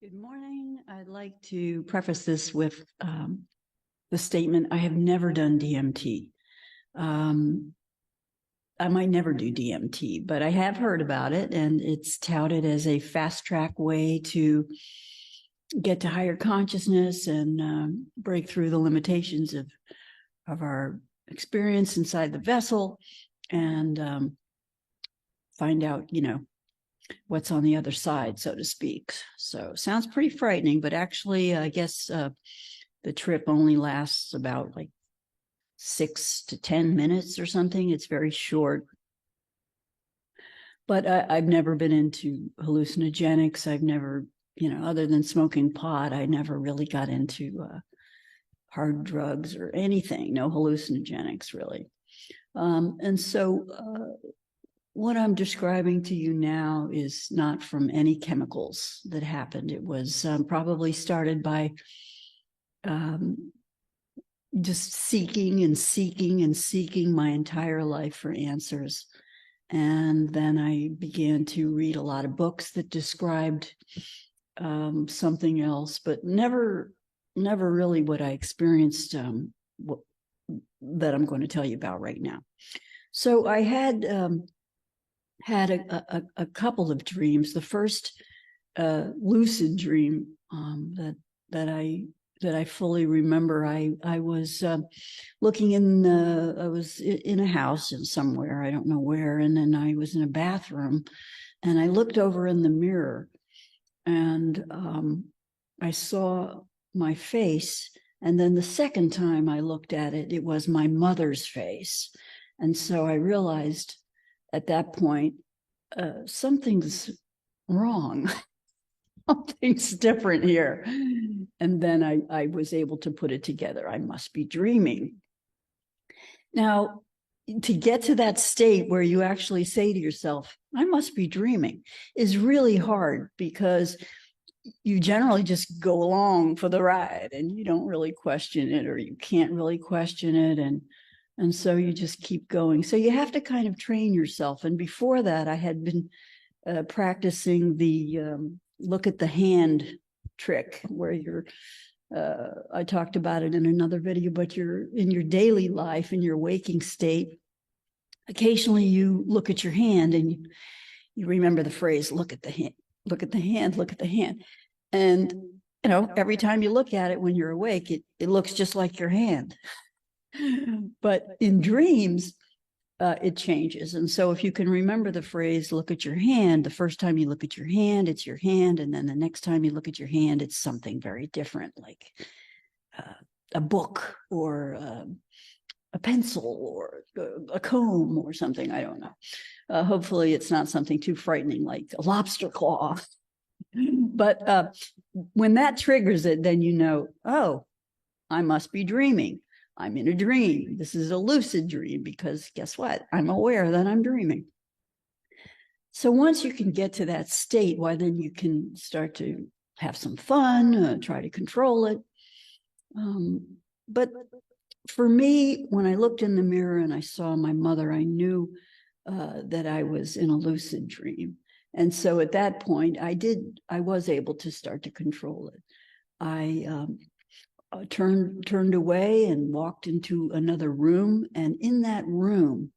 Good morning. I'd like to preface this with the statement, I have never done DMT. I might never do DMT, but I have heard about it, and it's touted as a fast-track way to get to higher consciousness and break through the limitations of our experience inside the vessel and find out, what's on the other side, so to speak. So sounds pretty frightening, but actually, I guess the trip only lasts about like 6 to 10 minutes or something. It's very short. But I've never been into hallucinogenics. I've never, other than smoking pot, I never really got into hard drugs or anything, no hallucinogenics really. And so what I'm describing to you now is not from any chemicals that happened. It was probably started by just seeking and seeking and seeking my entire life for answers. And then I began to read a lot of books that described something else, but never really what I experienced that I'm going to tell you about right now. So I had a couple of dreams. The first lucid dream that I fully remember, I was looking I was in a house somewhere, I don't know where, and then I was in a bathroom, and I looked over in the mirror, and I saw my face, and then the second time I looked at it, it was my mother's face. And so I realized at that point, something's wrong. Something's different here. And then I was able to put it together. I must be dreaming. Now, to get to that state where you actually say to yourself, I must be dreaming, is really hard, because you generally just go along for the ride and you don't really question it, or you can't really question it. And so you just keep going. So you have to kind of train yourself. And before that, I had been practicing the look at the hand trick, where you're, I talked about it in another video, but you're in your daily life, in your waking state, occasionally you look at your hand and you remember the phrase, look at the hand, look at the hand, look at the hand. And, every time you look at it when you're awake, it looks just like your hand. But in dreams, it changes. And so if you can remember the phrase, look at your hand, the first time you look at your hand, it's your hand. And then the next time you look at your hand, it's something very different, like a book or a pencil or a comb or something. I don't know. Hopefully it's not something too frightening like a lobster claw. But when that triggers it, then oh, I must be dreaming. I'm in a dream. This is a lucid dream, because guess what? I'm aware that I'm dreaming. So once you can get to that state, why then you can start to have some fun, try to control it. But for me, when I looked in the mirror and I saw my mother, I knew that I was in a lucid dream. And so at that point, I was able to start to control it. I turned away and walked into another room. And in that room,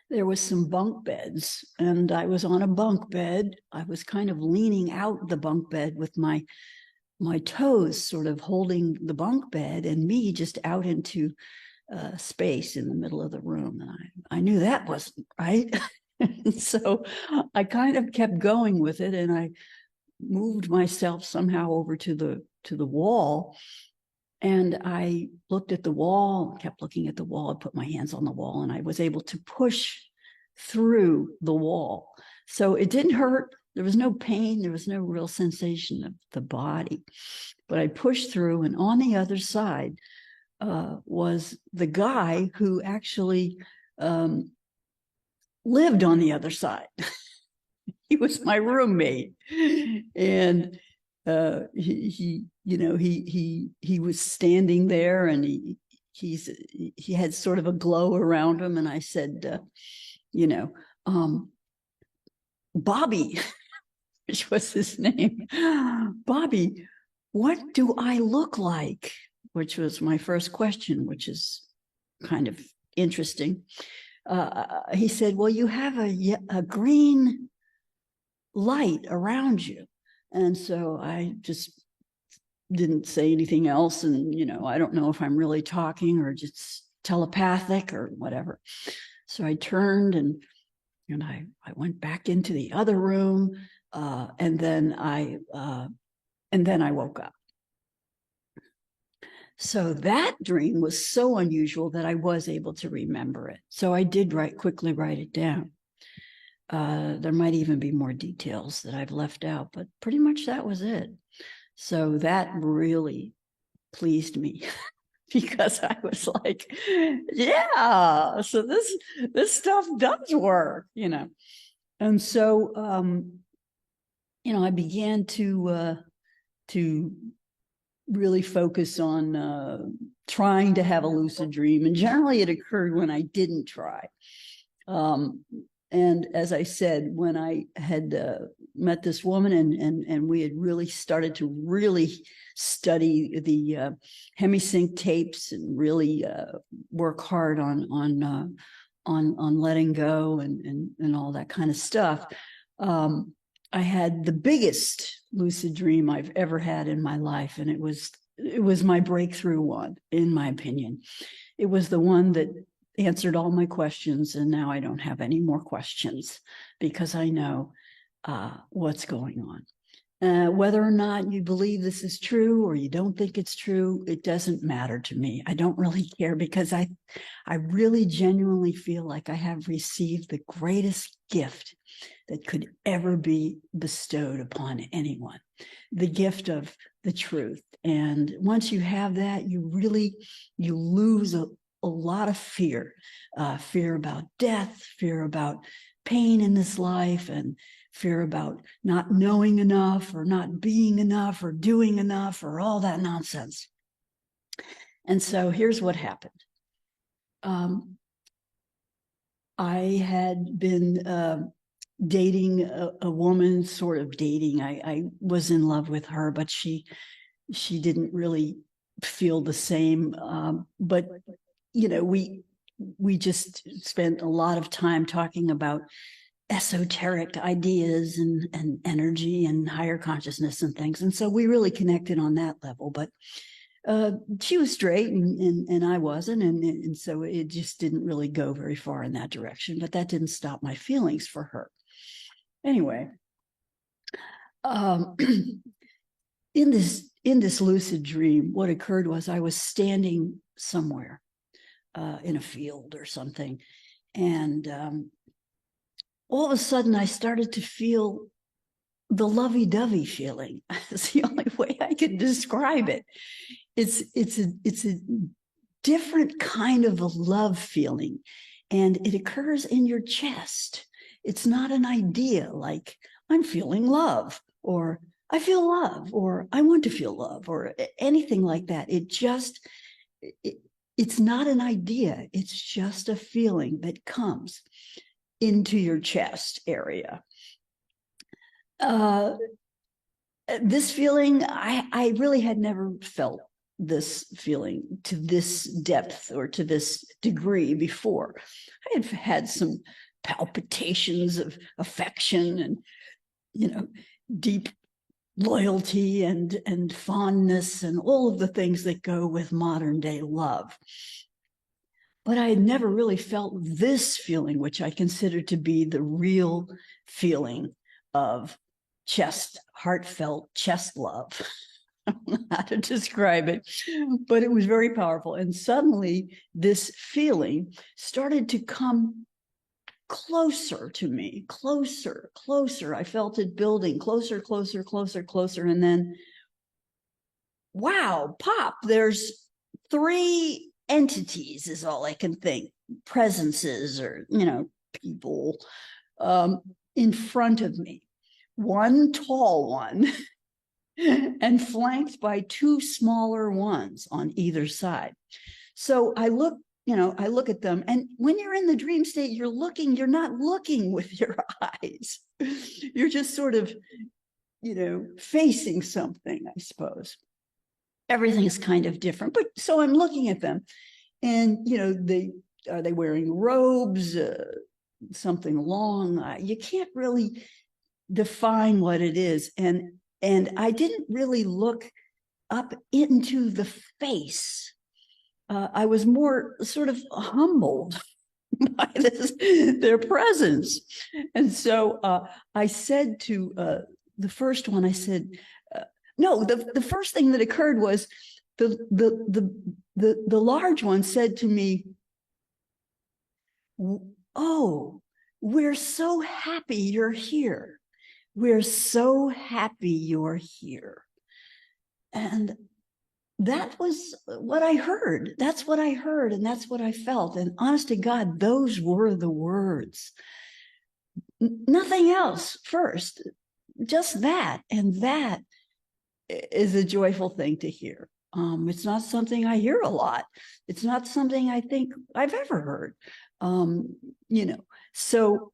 there was some bunk beds, and I was on a bunk bed. I was kind of leaning out the bunk bed with my toes sort of holding the bunk bed, and me just out into space in the middle of the room. And I knew that wasn't right. So I kind of kept going with it, and I moved myself somehow over to the wall, and I looked at the wall, kept looking at the wall. I put my hands on the wall, and I was able to push through the wall. So it didn't hurt. There was no pain. There was no real sensation of the body, but I pushed through, and on the other side was the guy who actually lived on the other side. He was my roommate, and he was standing there, and he had sort of a glow around him. And I said, Bobby. which was his name. Bobby, what do I look like? Which was my first question, which is kind of interesting. He said, well, you have a green light around you. And so I just didn't say anything else. And, I don't know if I'm really talking or just telepathic or whatever. So I turned and I went back into the other room. And then I woke up. So that dream was so unusual that I was able to remember it. So I did quickly write it down. There might even be more details that I've left out, but pretty much that was it. So that really pleased me because I was like, yeah, so this stuff does work, And so, I began to really focus on trying to have a lucid dream. And generally it occurred when I didn't try. And as I said, when I had met this woman and we had really started to really study the hemisync tapes and really work hard on letting go and all that kind of stuff, I had the biggest lucid dream I've ever had in my life, and it was my breakthrough one, in my opinion. It was the one that answered all my questions, and now I don't have any more questions because I know what's going on. Whether or not you believe this is true or you don't think it's true, it doesn't matter to me. I don't really care because I really genuinely feel like I have received the greatest gift that could ever be bestowed upon anyone, the gift of the truth. And once you have that, you lose a lot of fear about death, fear about pain in this life, and fear about not knowing enough or not being enough or doing enough or all that nonsense. And so here's what happened. I had been dating a woman, sort of dating. I was in love with her, but she didn't really feel the same. But we just spent a lot of time talking about esoteric ideas and energy and higher consciousness and things. And so we really connected on that level. But she was straight and I wasn't. And so it just didn't really go very far in that direction. But that didn't stop my feelings for her. Anyway, in this lucid dream, what occurred was I was standing somewhere in a field or something. And all of a sudden I started to feel the lovey-dovey feeling. It's the only way I can describe it. It's a different kind of a love feeling, and it occurs in your chest. It's not an idea like I'm feeling love, or I feel love, or I want to feel love, or anything like that. It's not an idea. It's just a feeling that comes into your chest area. This feeling, I really had never felt this feeling to this depth or to this degree before. I had had some palpitations of affection and, deep loyalty and fondness and all of the things that go with modern day love. But I had never really felt this feeling, which I consider to be the real feeling of heartfelt chest love. I don't know how to describe it, but it was very powerful. And suddenly this feeling started to come closer to me, closer. I felt it building closer. And then, wow, pop, there's 3 entities is all I can think, presences or, people in front of me. One tall one and flanked by 2 smaller ones on either side. So I looked, I look at them, and when you're in the dream state, you're not looking with your eyes. You're just sort of, facing something, I suppose. Everything is kind of different, but so I'm looking at them, and, are they wearing robes, something long? You can't really define what it is. And I didn't really look up into the face. I was more sort of humbled by their presence. And so I said to the first one, I said, no, the first thing that occurred was the large one said to me, "Oh, we're so happy you're here. We're so happy you're here." And that was what I heard. That's what I heard, and that's what I felt. And honest to God, those were the words. Nothing else first, just that. And that is a joyful thing to hear. It's not something I hear a lot. It's not something I think I've ever heard. So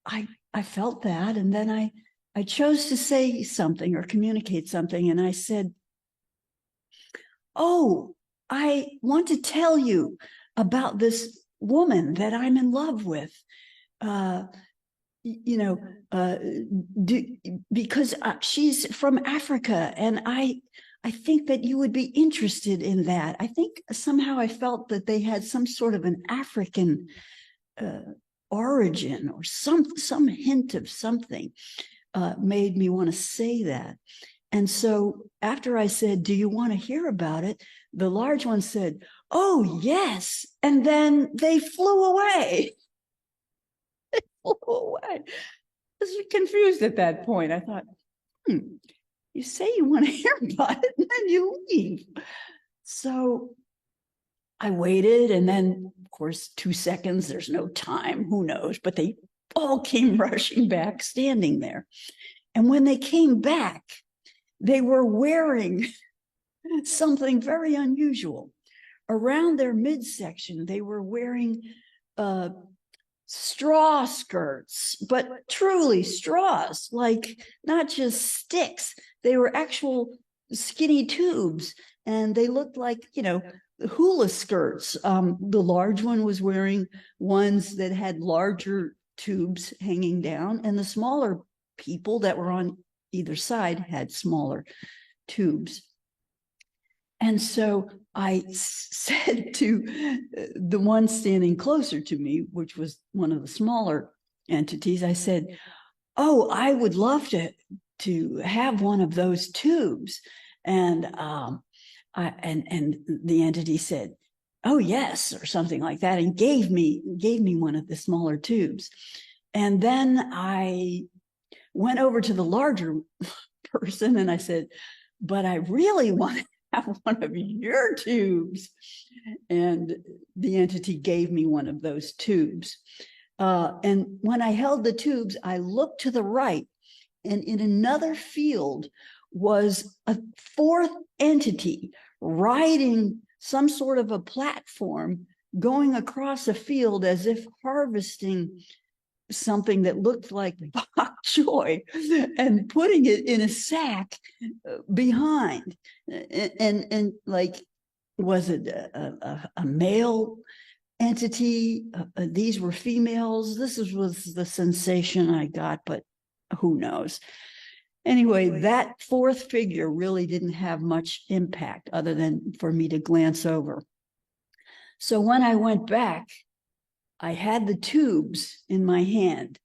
I felt that, and then I chose to say something or communicate something, and I said, "Oh, I want to tell you about this woman that I'm in love with. Because she's from Africa, and I think that you would be interested in that. I think somehow I felt that they had some sort of an African origin, or some hint of something made me want to say that. And so after I said, "Do you want to hear about it?" the large one said, "Oh, yes." And then they flew away. They flew away. I was confused at that point. I thought, you say you want to hear about it, and then you leave. So I waited, and then, of course, 2 seconds, there's no time, who knows, but they all came rushing back, standing there. And when they came back, they were wearing something very unusual. Around their midsection, they were wearing straw skirts, but truly straws, like not just sticks. They were actual skinny tubes, and they looked like, hula skirts. The large one was wearing ones that had larger tubes hanging down, and the smaller people that were on either side had smaller tubes. And so I said to the one standing closer to me, which was one of the smaller entities, I said, "Oh, I would love to have one of those tubes." And and the entity said, "Oh, yes," or something like that, and gave me one of the smaller tubes. And then I went over to the larger person and I said, "But I really want to have one of your tubes." And the entity gave me one of those tubes. And when I held the tubes, I looked to the right, and in another field was a fourth entity riding some sort of a platform, going across a field as if harvesting something that looked like bok choy and putting it in a sack behind. And like, was it a male entity? These were females. This was the sensation I got, but who knows? Anyway, that fourth figure really didn't have much impact other than for me to glance over. So when I went back, I had the tubes in my hand,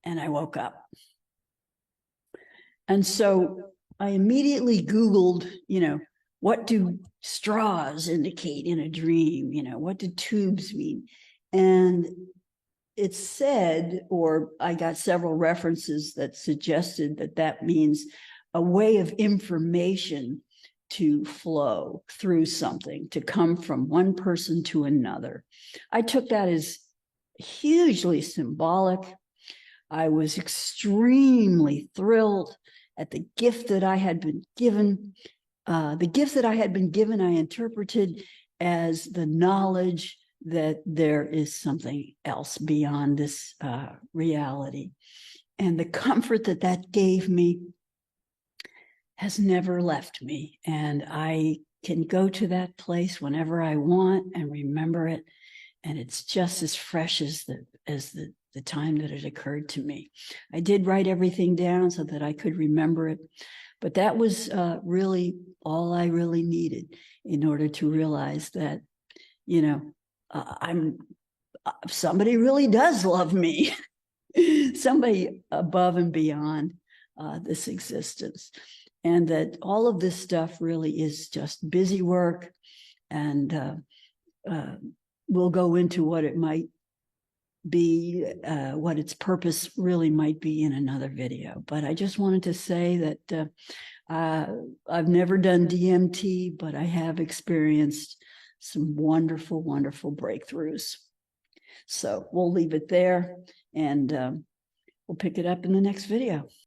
and I woke up. And so I immediately Googled, what do straws indicate in a dream? What do tubes mean? And it said, or I got several references that suggested that means a way of information to flow through something, to come from one person to another. I took that as hugely symbolic. I was extremely thrilled at the gift that I had been given. The gift that I had been given, I interpreted as the knowledge that there is something else beyond this reality. And the comfort that that gave me has never left me. And I can go to that place whenever I want and remember it. And it's just as fresh as the time that it occurred to me. I did write everything down so that I could remember it. But that was really all I really needed in order to realize that, you know, somebody really does love me, somebody above and beyond this existence. And that all of this stuff really is just busy work, and we'll go into what it might be, what its purpose really might be in another video. But I just wanted to say that I've never done DMT, but I have experienced some wonderful, wonderful breakthroughs. So we'll leave it there, and we'll pick it up in the next video.